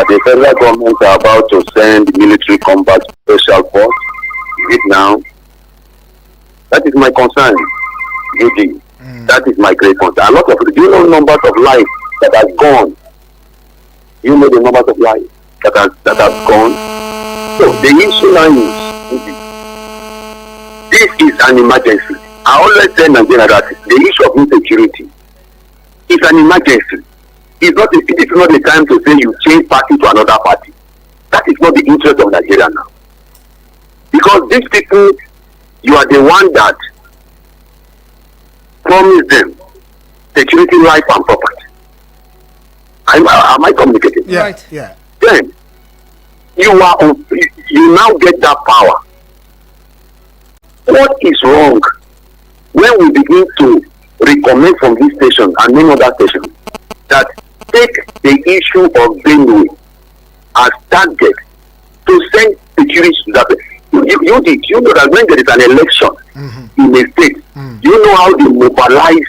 the federal government are about to send military combat special force. Is it now? That is my concern, UG. That is my great concern. A lot of, do you know numbers of lives that have gone? You know the numbers of lives that have gone? So the issue now is, this is an emergency. I always tell Nigeria that the issue of insecurity is an emergency. It is not the time to say you change party to another party. That is not the interest of Nigeria now. Because these people, you are the one that promised them security, life and property. Am I communicating? Yeah. Right. Yeah. Then you now get that power. What is wrong when we begin to recommend from this station and many other stations that take the issue of Benue as target to send security to that? You know that when there is an election in a state, you know how they mobilize.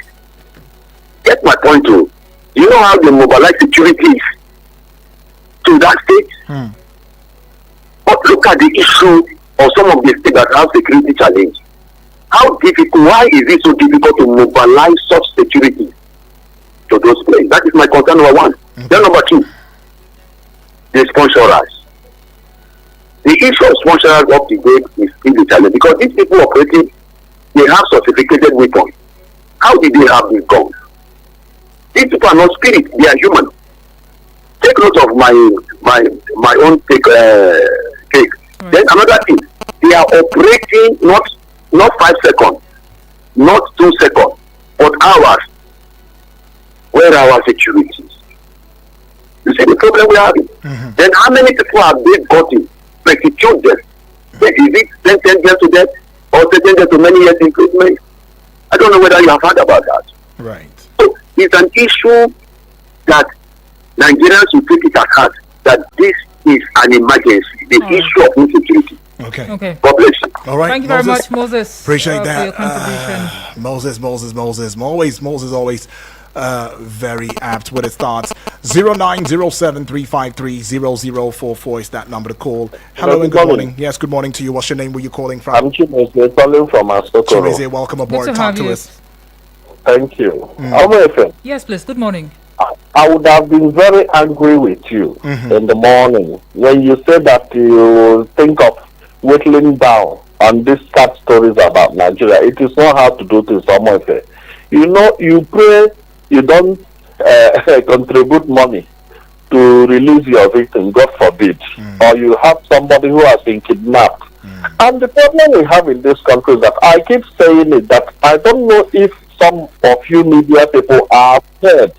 Get my point too. You know how they mobilize securities to that state. But look at the issue of some of the states that have security challenge. How difficult? Why is it so difficult to mobilize such security to those places? That is my concern number one. Then number two, the sponsorers. The issue of sponsorers up to date is still the challenge because these people operating, they have certificated weapons. How did they have these guns? These people are not spirit; they are human. Take note of my own take. Then another thing, they are operating not 5 seconds, not 2 seconds, but hours. Where are our securities? You see the problem we are having. Then how many people have they gotten? Execute them. Is it sentence them to death or sentence them to many years imprisonment? I don't know whether you have heard about that. Right. So it's an issue that Nigerians will take it at heart that this is an emergency. The issue of insecurity. Okay. God bless you. All right. Thank you very much, Moses. Appreciate that. For your contribution. Moses. Always very apt with his thoughts. 0907-353-0044 is that number to call. Hello and good morning. Yes, good morning to you. What's your name? Where you calling from? I'm Chimeze calling from Asokoro. Chimeze, welcome aboard. Good to Talk have to you. us. Thank you. Omefe, Yes, please. Good morning. I would have been very angry with you in the morning when you said that you think of whittling down on these sad stories about Nigeria. It is not hard to do this, Omefe. You know, you pray, you don't contribute money to release your victim, God forbid, or you have somebody who has been kidnapped. And the problem we have in this country is that I keep saying it, that I don't know if some of you media people are scared.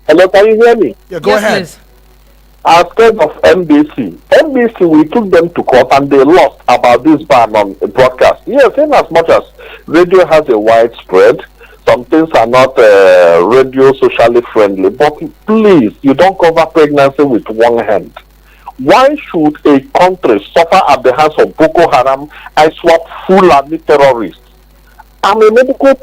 Hello, can you hear me? Yeah, go ahead. Please. Are scared of NBC. NBC, we took them to court and they lost about this ban on broadcast. Yes, in as much as radio has a widespread, some things are not radio socially friendly, but please, you don't cover pregnancy with one hand. Why should a country suffer at the hands of Boko Haram, ISWAP, Fulani terrorists? I'm a medical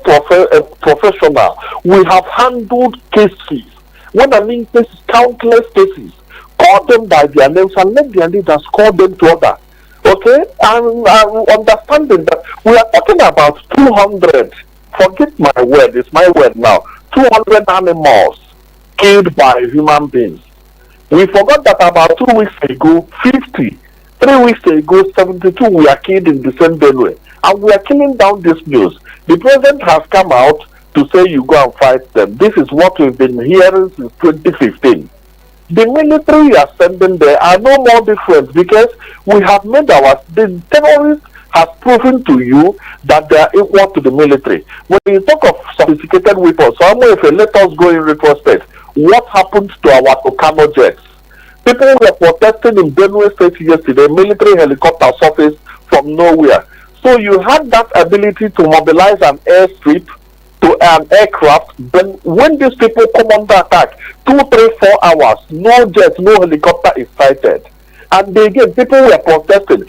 professional. We have handled cases. When I mean cases, countless cases. Call them by their names and let their leaders call them to order. Okay? And understanding that we are talking about 200. Forget my word, it's my word now. 200 animals killed by human beings. We forgot that about 2 weeks ago, 50. 3 weeks ago, 72 were killed in the same Benue. And we are killing down this news. The president has come out to say you go and fight them. This is what we've been hearing since 2015. The military you are sending there are no more different because we have made the terrorists have proven to you that they are equal to the military. When you talk of sophisticated weapons, so if you let us go in retrospect, what happened to our Okano jets? People were protesting in Benue State yesterday, military helicopter surfaced from nowhere. So you had that ability to mobilize an airstrip to an aircraft. Then when these people come under attack, 2, 3, 4 hours, no jet, no helicopter is sighted. And again, people were protesting.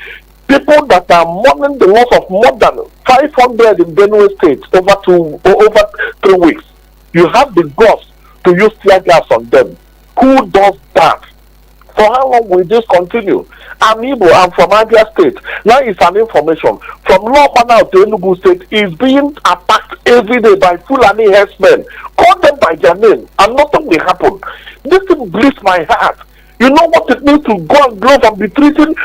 People that are mourning the loss of more than 500 in Benue State over 3 weeks. You have the guts to use tear gas on them. Who does that? For how long will this continue? I'm Igbo, I'm from Abia State. Now it's an information. From Lopana to Enugu State is being attacked every day by Fulani herdsmen. Call them by their name and nothing will happen. This thing bleeds my heart. You know what it means to go and glove and be treating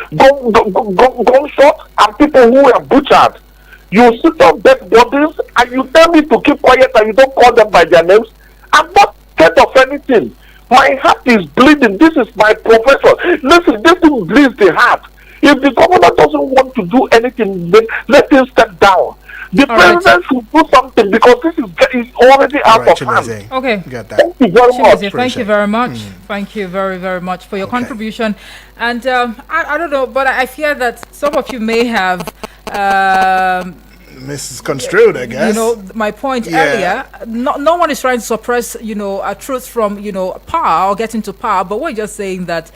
gunshots and people who were butchered. You sit on dead bodies and you tell me to keep quiet and you don't call them by their names. I'm not scared of anything. My heart is bleeding. This is my profession. Listen, this thing bleeds the heart. If the governor doesn't want to do anything, then let him step down. The president should do something because this is already out of hand. Okay. Got that. Thank you very much. Thank you very much. Thank you very, very much for your contribution. And I don't know, but I fear that some of you may have misconstrued, I guess. You know, my point earlier, no one is trying to suppress, a truth from, power or get into power, but we're just saying that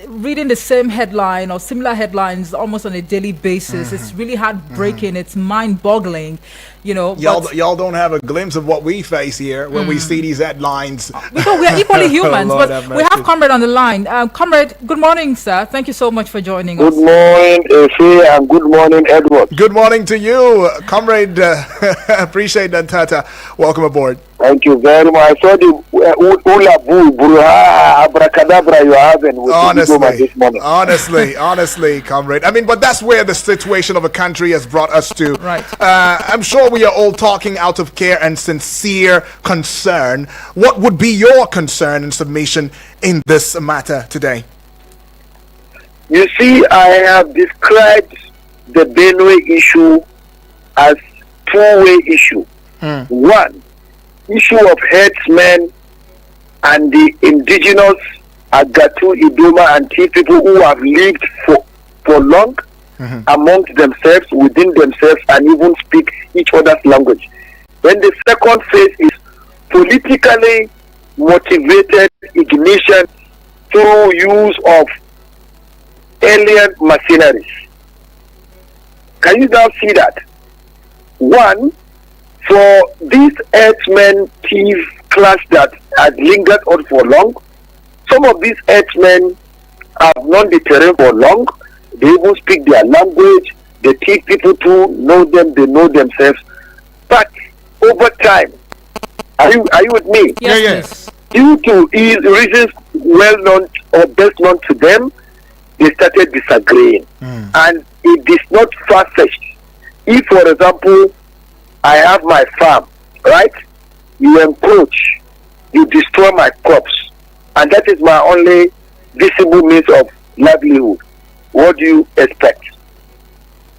reading the same headline or similar headlines almost on a daily basis, it's really heartbreaking, it's mind-boggling, Y'all don't have a glimpse of what we face here when we see these headlines. Because we are equally humans, but we have Comrade on the line. Comrade, good morning, sir. Thank you so much for joining us. Good morning, Efe, and good morning, Edward. Good morning to you, Comrade. Appreciate that, Tata. Welcome aboard. Thank you very much. I saw the Ula Boo, Bruha, Abracadabra you have this morning. Honestly, Comrade. I mean, but that's where the situation of a country has brought us to. Right. I'm sure we are all talking out of care and sincere concern. What would be your concern and submission in this matter today? You see, I have described the Benue issue as two-way issue. One, issue of herdsmen and the indigenous Agatu, Idoma, and Tea people who have lived for long amongst themselves, within themselves, and even speak each other's language. Then the second phase is politically motivated ignition through use of alien mercenaries. Can you now see that? One, for these herdsmen thief class that has lingered on for long, some of these herdsmen have known the terrain for long. They even speak their language. They teach people to know them. They know themselves. But over time, are you with me? Yes. Due to reasons well known or best known to them, they started disagreeing, and it is not far-fetched. If, for example, I have my farm, right? You encroach, you destroy my crops, and that is my only visible means of livelihood. What do you expect?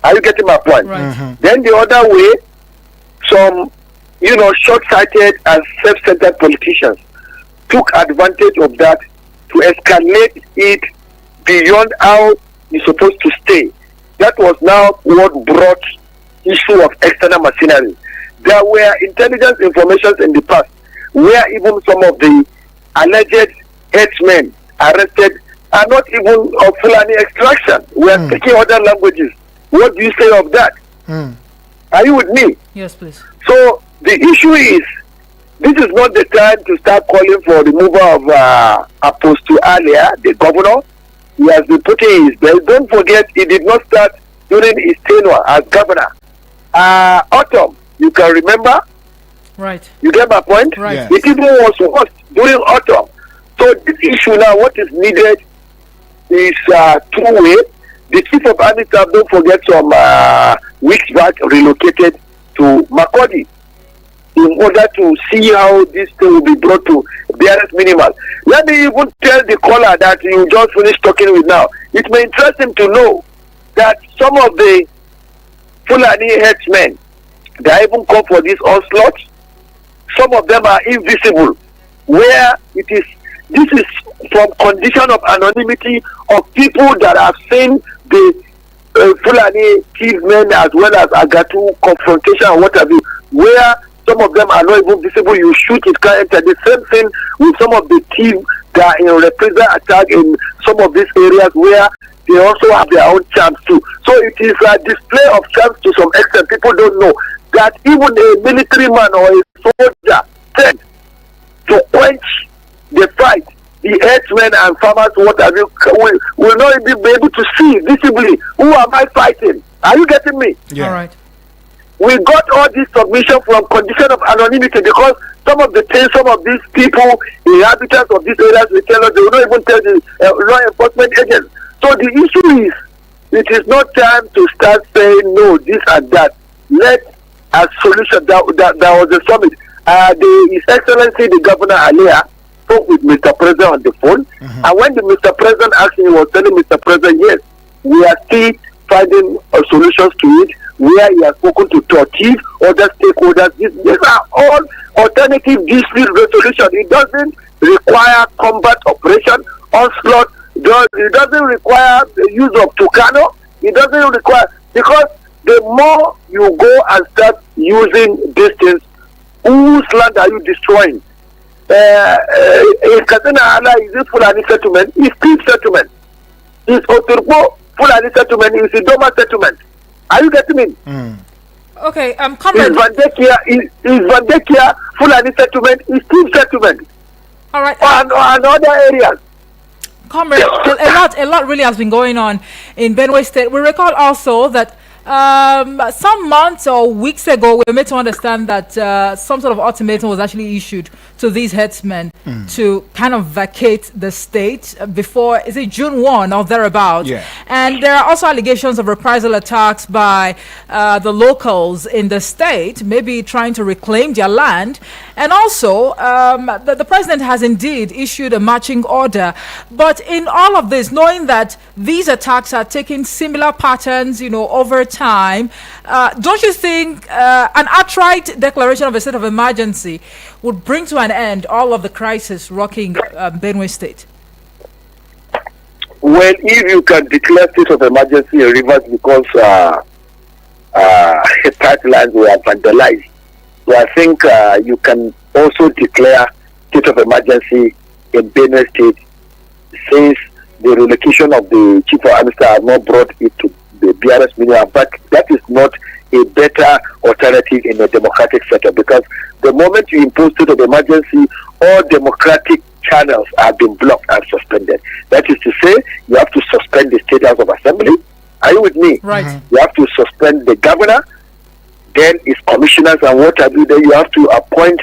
Are you getting my point? Right. Then the other way, some, short-sighted and self-centered politicians took advantage of that to escalate it beyond how it's supposed to stay. That was now what brought issue of external machinery. There were intelligence information in the past where even some of the alleged headsmen arrested are not even of Fulani extraction. We are speaking other languages. What do you say of that? Are you with me? Yes, please. So the issue is, this is not the time to start calling for removal of Apostle Alia, the governor. He has been putting his best. Don't forget, he did not start during his tenure as governor. Autumn, you can remember? Right. You get my point? Right. Yes. It even was worse during autumn. So this issue now, what is needed is two-way. The chief of army staff, don't forget, some weeks back relocated to Makurdi in order to see how this thing will be brought to barest minimal. Let me even tell the caller that you just finished talking with now. It may interest him to know that some of the Fulani headsmen, they even come for this onslaught. Some of them are invisible, where this is from condition of anonymity of people that have seen the Fulani chief men as well as Agatu confrontation and what have you, where some of them are not even visible. You shoot, it can't enter. The same thing with some of the team that are in reprisal attack in some of these areas where they also have their own charms too. So it is a display of charms to some extent. People don't know that even a military man or a soldier sent to quench the fight the herdsmen and farmers, what have you, will not be able to see visibly who am I fighting. Are you getting me? Yeah. All right. We got all this submission from condition of anonymity because some of the things, some of these people, inhabitants of these areas, will tell us, they will not even tell the law enforcement agents. So the issue is, it is not time to start saying no, this and that. Let a solution. That was a summit. His Excellency the Governor Alia spoke with Mr. President on the phone, and when the Mr. President asked him, he was telling Mr. President, yes, we are still finding solutions to it, where he has spoken to Tortiv, other stakeholders. These are all alternative dispute resolution. It doesn't require combat operation, onslaught. It doesn't require the use of Tucano. It doesn't require, because the more you go and start using these things, whose land are you destroying? In Katsina Ala, is it Fulani settlement? It's still settlement. Is Oturbo Fulani settlement? Is Idoma settlement? Are you getting me? Okay, comrade. Is Vandekia Fulani settlement? Is still settlement? All right. And other areas. Comrade, a lot really has been going on in Benue State. We recall also that some months or weeks ago, we were made to understand that some sort of ultimatum was actually issued to these headsmen to kind of vacate the state before, is it June 1 or thereabouts? Yeah. And there are also allegations of reprisal attacks by the locals in the state, maybe trying to reclaim their land. And also, the president has indeed issued a marching order. But in all of this, knowing that these attacks are taking similar patterns, over time, don't you think an outright declaration of a state of emergency would bring to an end all of the crisis rocking Benue State? Well, if you can declare state of emergency in Rivers because pipelines were vandalized, so I think you can also declare state of emergency in Benue State, since the relocation of the chief of army staff has not brought it to the BRS minimum. But that is not a better alternative in a democratic setup, because the moment you impose state of emergency, all democratic channels have been blocked and suspended. That is to say, you have to suspend the State House of Assembly. Are you with me? Right. You have to suspend the governor, then his commissioners and what have you. Then you have to appoint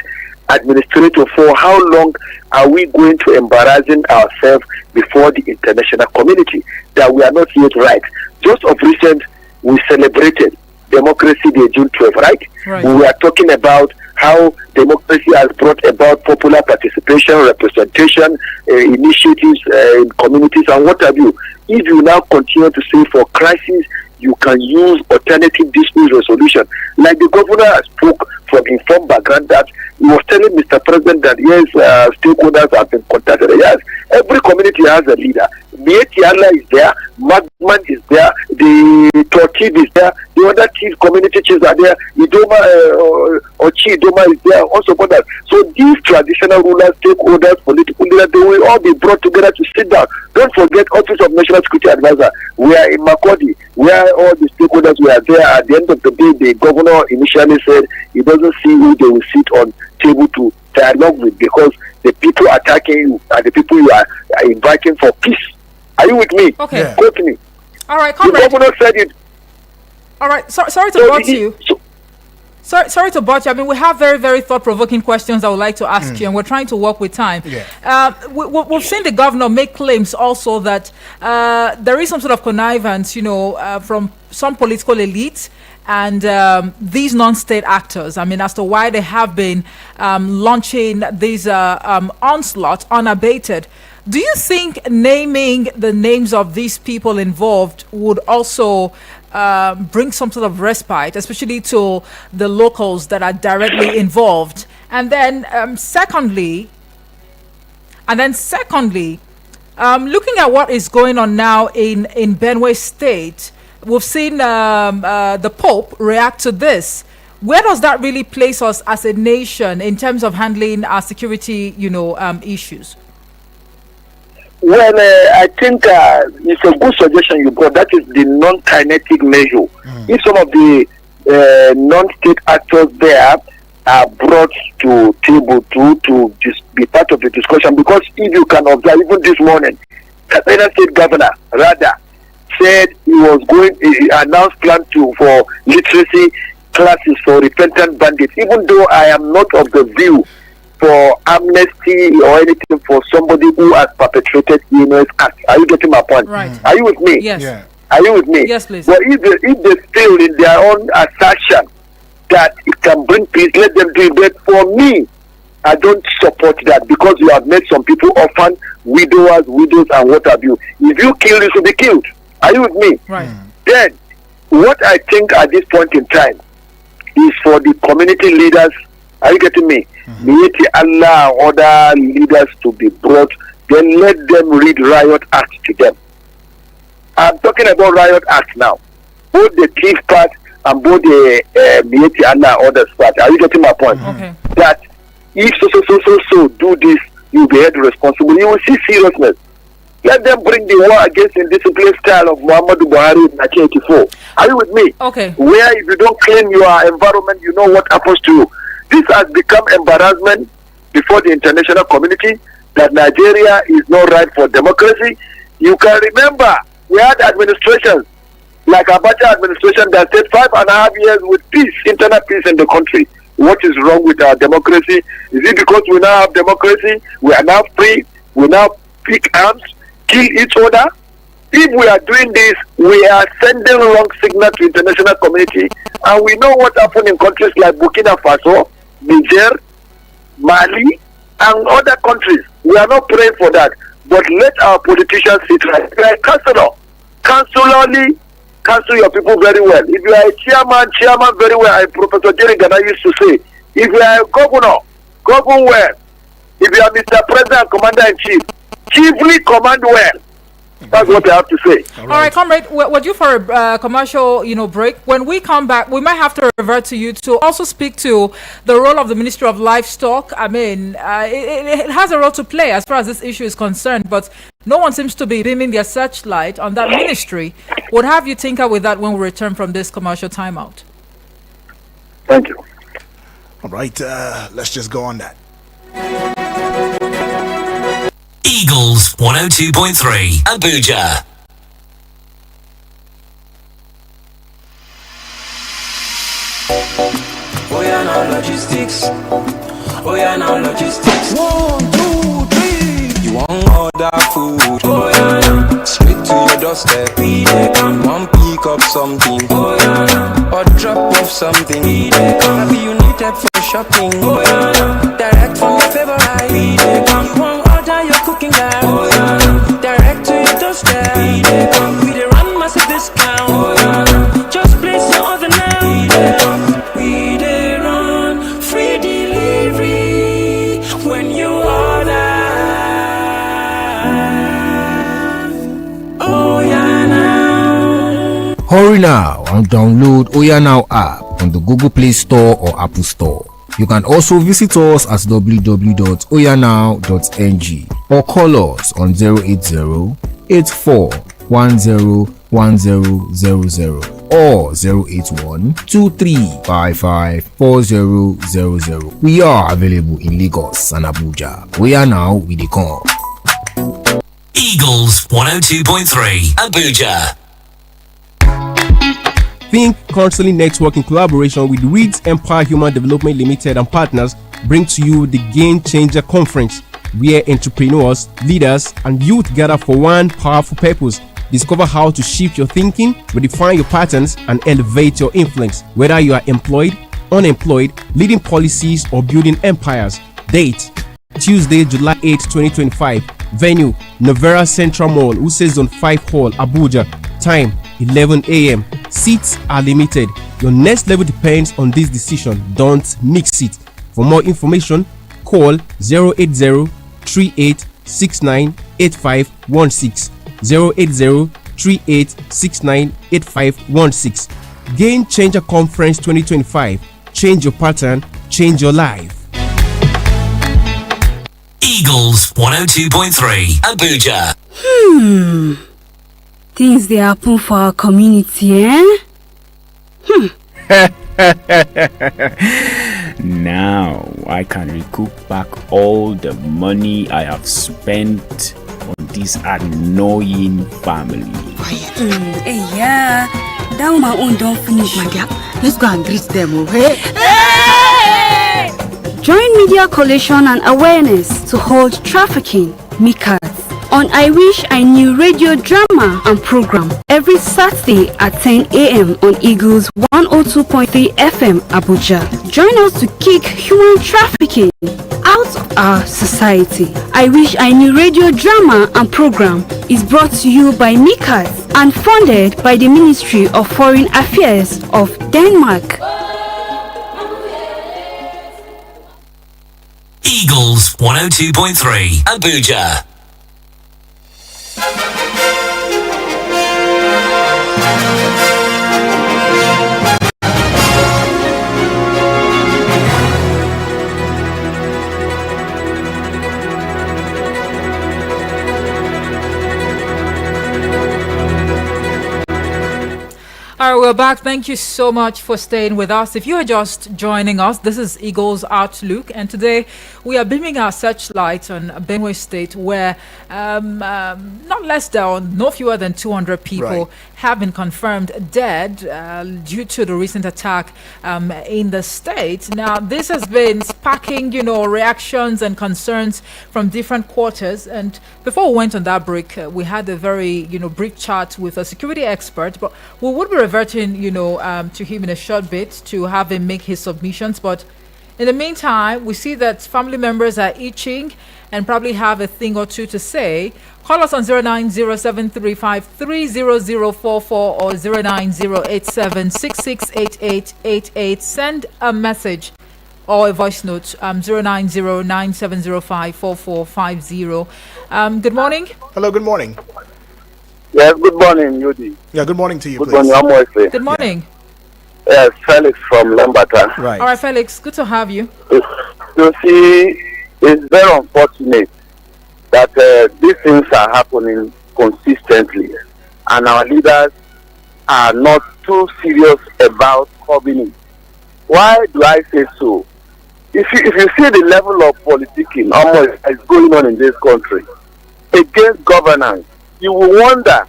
administrator. For how long are we going to embarrassing ourselves before the international community that we are not yet right? Just of recent, we celebrated Democracy Day, June 12, right? We were talking about how democracy has brought about popular participation, representation, initiatives in communities and what have you. If you now continue to say for crisis, you can use alternative dispute resolution. Like the governor spoke from informed background that he was telling Mr. President that yes, stakeholders have been contacted. Yes, every community has a leader. Mietiala is there, Magman is there, the Tortib is there, the other chief community chiefs are there, Idoma Ochi Idoma is there, also others. So these traditional rulers, stakeholders, political leaders, they will all be brought together to sit down. Don't forget Office of National Security Advisor. We are in Makodi, where all the stakeholders were there. At the end of the day, the governor initially said he doesn't see who they will sit on table to dialogue with, because the people attacking you are the people you are inviting for peace. Are you with me? Okay. Yeah. Quote me. All right, The comrade. governor said it. All right. Sorry to bother you. Sorry to bother you. I mean, we have very, very thought-provoking questions I would like to ask you, and we're trying to work with time. Yeah. We've seen the governor make claims also that there is some sort of connivance, from some political elites and these non-state actors. I mean, as to why they have been launching these onslaughts unabated. Do you think naming the names of these people involved would also bring some sort of respite, especially to the locals that are directly involved? And then secondly, looking at what is going on now in Benue State, we've seen the Pope react to this. Where does that really place us as a nation in terms of handling our security, issues? Well, I think it's a good suggestion you got. That is the non-kinetic measure. If some of the non-state actors there are brought to table to be part of the discussion. Because if you can observe, even this morning, Katsina State Governor Rada said he announced plan for literacy classes for repentant bandits. Even though I am not of the view for amnesty or anything for somebody who has perpetrated heinous acts. Are you getting my point? Right. Are you with me? Yes. Yeah. Are you with me? Yes, please. But if they still in their own assertion that it can bring peace, let them do it. But for me, I don't support that, because you have made some people orphan, widows, and what have you. If you kill, you should be killed. Are you with me? Right. Then, what I think at this point in time is for the community leaders. Are you getting me? Mieti Allah and other leaders to be brought. Then let them read Riot Act to them. I'm talking about Riot Act now. Both the thief part and both the Mieti Allah and others part. Are you getting my point? Okay. That if so do this, you'll be held responsible. You will see seriousness. Let them bring the war against indiscipline style of Muhammadu Buhari in 1984. Are you with me? Okay. Where if you don't clean your environment, you know what happens to you. This has become embarrassment before the international community that Nigeria is not right for democracy. You can remember we had administrations like Abacha administration that stayed 5.5 years with peace, internal peace in the country. What is wrong with our democracy? Is it because we now have democracy? We are now free. We now pick arms, kill each other. If we are doing this, we are sending wrong signal to international community. And we know what happened in countries like Burkina Faso, Niger, Mali, and other countries. We are not praying for that. But let our politicians sit right. If you are a councillor, councillorly, counsel your people very well. If you are a chairman very well. And Professor Jerry Gana used to say, if you are a governor, govern well. If you are Mr. President and Commander-in-Chief, chiefly command well. That's what I have to say. All right, comrade, we're due for a commercial, break. When we come back, we might have to revert to you to also speak to the role of the Ministry of Livestock. I mean, it has a role to play as far as this issue is concerned, but no one seems to be beaming their searchlight on that ministry. What have you tinker with that when we return from this commercial timeout? Thank you. All right, let's just go on that. Eagles 102.3 Abuja. Oh yeah, now logistics. Oh yeah, now logistics. 1, 2, 3. You want order food? Oh yeah, now. Straight to your doorstep. We dey come. One pick up something. Oh yeah, now. Or drop off something. We dey come. Maybe you need help for shopping. Oh yeah, now. Direct from your favorite. We dey come. You want order your cooking gas. Oh yeah, now. Direct to your doorstep. We dey come. We dey run massive discount. Oh yeah, now. Just place your order now. We dey come. We dey run free delivery when you order. Oh yeah now. Hurry now and download Oya Now app on the Google Play Store or Apple Store. You can also visit us at www.oyanow.ng or call us on 080-8410-1000 or 081-2355-4000. We are available in Lagos and Abuja. Oya Now with the come. Eagles 102.3 Abuja. Think Counseling Network in collaboration with Reeds Empire Human Development Limited and partners bring to you the Game Changer Conference, where entrepreneurs, leaders, and youth gather for one powerful purpose. Discover how to shift your thinking, redefine your patterns, and elevate your influence. Whether you are employed, unemployed, leading policies, or building empires. Date: Tuesday, July 8, 2025. Venue: Novera Central Mall, Use Zone 5 Hall, Abuja. Time: 11 a.m. Seats are limited. Your next level depends on this decision. Don't mix it. For more information, call 080-3869-8516. 080-3869-8516. Game Changer Conference 2025. Change your pattern, change your life. Eagles 102.3 Abuja. Things they happen for our community, eh? Now I can recoup back all the money I have spent on this annoying family. Hey, yeah. That woman own don't finish. My dear, let's go and greet them, okay? Join Media Coalition and Awareness to hold trafficking, MICAS, on I Wish I Knew radio drama and program every Saturday at 10 a.m. on Eagles 102.3 FM Abuja. Join us to kick human trafficking out of our society. I Wish I Knew radio drama and program is brought to you by MICAS and funded by the Ministry of Foreign Affairs of Denmark. Eagles 102.3 Abuja. All right, we're back. Thank you so much for staying with us. If you are just joining us, this is Eagles Outlook, and today we are beaming our searchlight on Benue State, where not less than, no fewer than 200 people have been confirmed dead due to the recent attack in the state. Now, this has been sparking, reactions and concerns from different quarters. And before we went on that break, we had a very, brief chat with a security expert, but we would be reverting, to him in a short bit to have him make his submissions. But in the meantime, we see that family members are itching and probably have a thing or two to say. Call us on 09073530044 or 09087668888. Send a message or a voice note, 09097054450. Good morning. Hello, good morning. Yes, good morning, Yudi. Yeah, good morning to you, Good please. morning, Amoise. Good morning. Yes, Felix from Lambata. Right. All right, Felix, good to have you. You see, it's very unfortunate that these things are happening consistently, and our leaders are not too serious about curbing it. Why do I say so? If you see the level of politicking almost is going on in this country against governance, you will wonder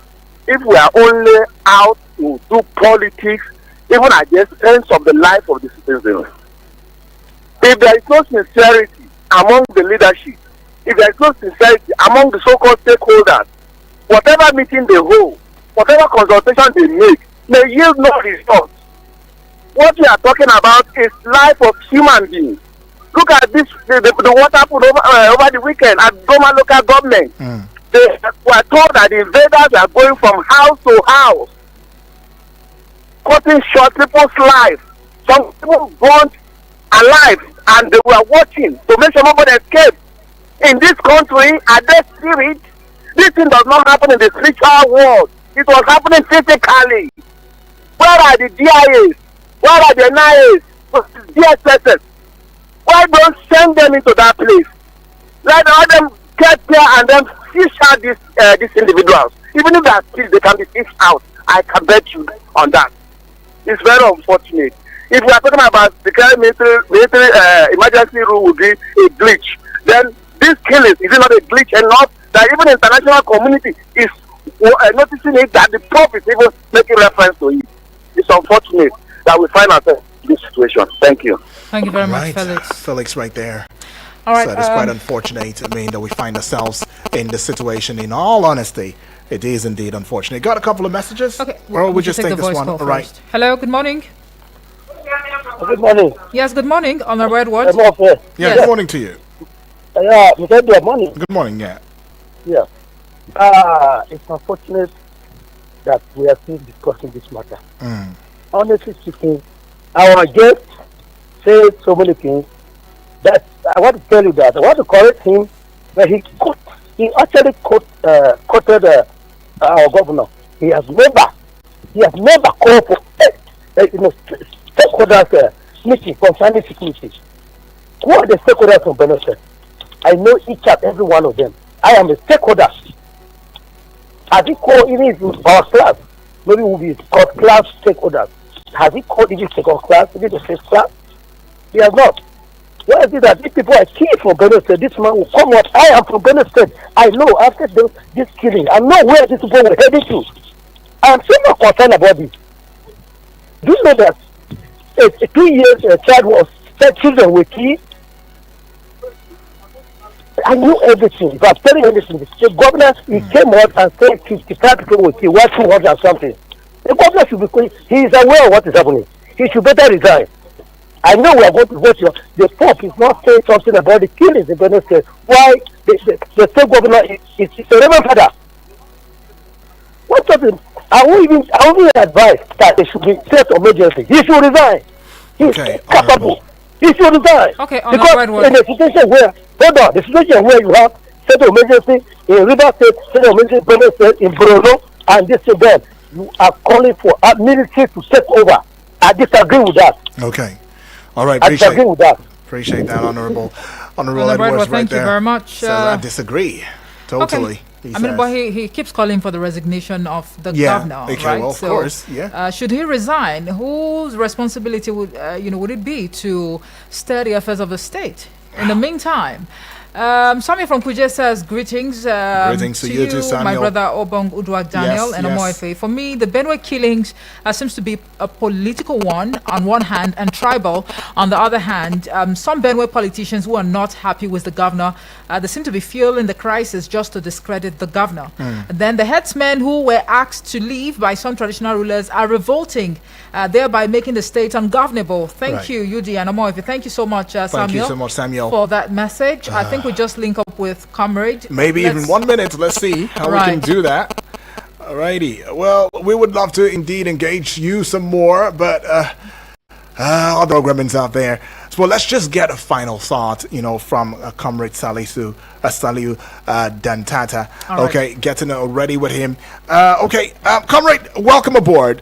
if we are only out to do politics even at the expense of the life of the citizens. If there is no sincerity among the leadership, if there is no sincerity among the so-called stakeholders, whatever meeting they hold, whatever consultation they make, may yield no results. What we are talking about is life of human beings. Look at this, the what happened over the weekend at Goma local government. They were told that the invaders are going from house to house, cutting short people's lives. Some people burned alive and they were watching to make sure nobody escaped. In this country, at that spirit, this thing does not happen in the spiritual world. It was happening physically. Where are the DIAs? Where are the NIAs? DSSs? Why don't send them into that place? Let them get there and then fish out these individuals. Even if they are still, they can be fished out. I can bet you on that. It's very unfortunate. If we are talking about the current military emergency rule would be a glitch, then this killing is not a glitch enough that even the international community is noticing it, that the Pope is even making reference to it. It's unfortunate that we find ourselves in this situation. Thank you. Thank you very much, Felix. Felix right there. All right. So it's quite unfortunate, that we find ourselves in this situation. In all honesty, it is indeed unfortunate. Got a couple of messages? Okay. Well, we'll just take this one. All right. Hello, good morning. Good morning. Yes, good morning. On the red word. Yeah, good morning to you. Yeah, good morning. Good morning, yeah. Yeah. It's unfortunate that we are still discussing this matter. Honestly speaking, our guest said so many things that I want to tell you that I want to correct him, but he actually quoted our governor. He has never called for stakeholders meeting concerning security. Who are the stakeholders from Benue State? I know each and every one of them. I am a stakeholder. Has he called even our class? Maybe we'll be called class stakeholders. Has he called even second class, even the first class? He has not. Why is it that if people are killed from Benue State, this man will come out? I am from Benue State. I know after this killing, I know where these people were heading to. I am still not concerned about this. Do you know that a 2 years child was said children were killed? I knew everything. If I'm telling you everything, the governor he came out and said 55 people were killed, 200 and something. The governor should be he is aware of what is happening. He should better resign. I know we are going to vote. The Pope is not saying something about the killings in Benue State. Why the state governor is a Reverend Father? What does it? I will even advise that they should be state of emergency. He should resign. He is capable. He should resign. Okay, because in a situation where the situation where you have state of emergency in River State, state of emergency in Benue State, in Borno, and this event, you are calling for a military to take over. I disagree with that. Okay. All right, appreciate that. Appreciate that, Honorable Edwards, right thank you very much. So I disagree totally. Okay. But he keeps calling for the resignation of the governor, okay, right? Well, of course, yeah. Should he resign? Whose responsibility would it be to steer the affairs of the state? In the meantime, Samuel from Kuje says greetings. Greetings to you too, Samuel. My brother Obong Udwak Daniel and Omoefe. For me, the Benue killings seems to be a political one on one hand and tribal on the other hand. Some Benue politicians who are not happy with the governor, they seem to be fueling the crisis just to discredit the governor. Then the headsmen who were asked to leave by some traditional rulers are revolting, thereby making the state ungovernable. Thank you, UD and Omoefe. Thank you so much, Samuel. Thank you so much, Samuel, for that message. I think we just link up with Comrade. Maybe even 1 minute. Let's see how we can do that. Alrighty. Well, we would love to indeed engage you some more, but other programming's out there. So let's just get a final thought, from Comrade Saliu Dantata. Right. Okay, getting ready with him. Comrade, welcome aboard.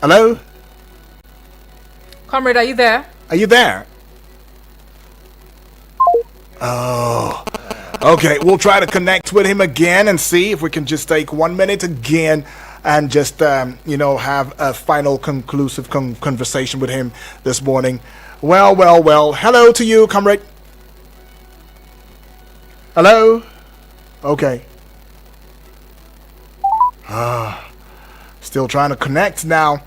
Hello? Comrade, are you there? Are you there? Oh, okay. We'll try to connect with him again and see if we can just take 1 minute again and just, have a final conclusive conversation with him this morning. Well. Hello to you, comrade. Hello? Okay. Still trying to connect now.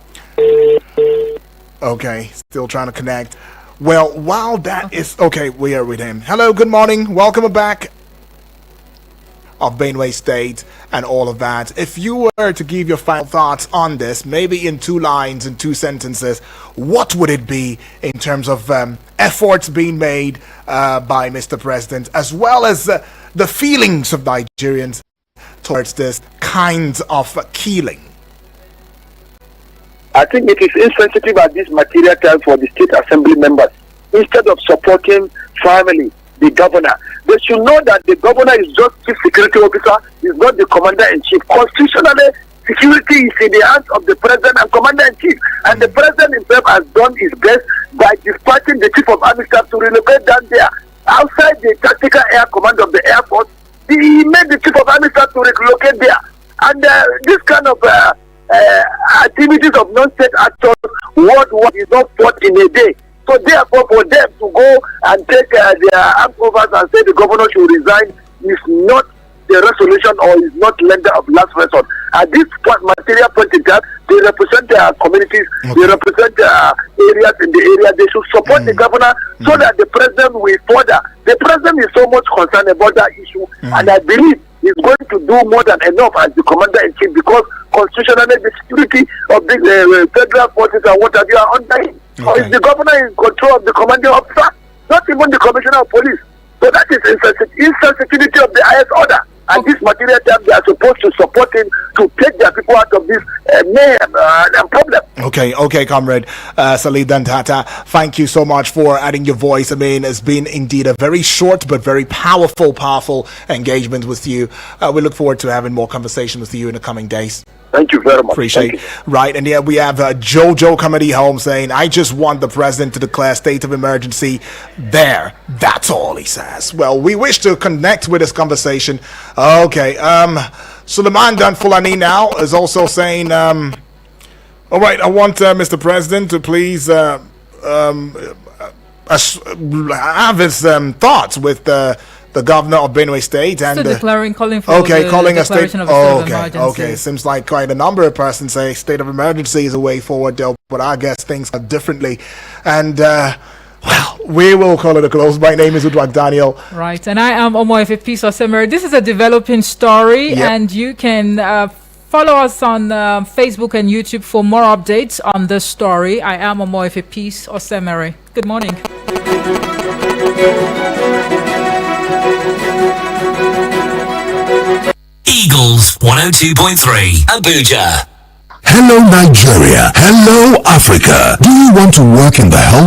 Okay, still trying to connect. Well, while that is... Okay, we are with him. Hello, good morning. Welcome back of Benue State and all of that. If you were to give your final thoughts on this, maybe in 2 lines, in 2 sentences, what would it be in terms of efforts being made by Mr. President, as well as the feelings of Nigerians towards this kind of killing? I think it is insensitive at this material time for the state assembly members. Instead of supporting family, the governor, they should know that the governor is just chief security officer, is not the commander-in-chief. Constitutionally, security is in the hands of the president and commander-in-chief. And the president himself has done his best by dispatching the chief of army staff to relocate down there. Outside the tactical air command of the Air Force, he made the chief of army staff to relocate there. And this kind of activities of non-state actors worldwide is not fought in a day. So therefore, for them to go and take their arms overs and say the governor should resign is not the resolution or is not lender of last resort. At this material point in time, they represent their communities, they represent areas in the area. They should support the governor so that the president will further. The president is so much concerned about that issue, and I believe is going to do more than enough as the commander-in-chief, because constitutionally the security of the federal forces and what have you are under him. Or is the governor in control of the commanding officer, not even the commissioner of police. So that is insensitivity of the highest order. And this material time, they are supposed to support him to take their people out of this mayhem and problem. Okay, comrade Saliu Dantata, thank you so much for adding your voice. I mean, it's been indeed a very short but very powerful engagement with you. We look forward to having more conversation with you in the coming days. Thank you very much. Appreciate it. Right, and yeah, we have Jojo Comedy Home saying, I just want the president to declare state of emergency. There, that's all he says. Well, we wish to connect with this conversation. Okay, Suleiman Danfulani now is also saying, all right, I want Mr. President to please have his thoughts with the governor of Benue State and calling for calling a state of emergency. Okay, seems like quite a number of persons say state of emergency is a way forward, though, but I guess things are differently. And well, we will call it a close. My name is Udwak Daniel. Right, and I am Omoefe Peace Osemere. This is a developing story, and you can follow us on Facebook and YouTube for more updates on this story. I am Omoefe Peace Osemere. Good morning. Eagles 102.3 Abuja. Hello Nigeria. Hello Africa. Do you want to work in the health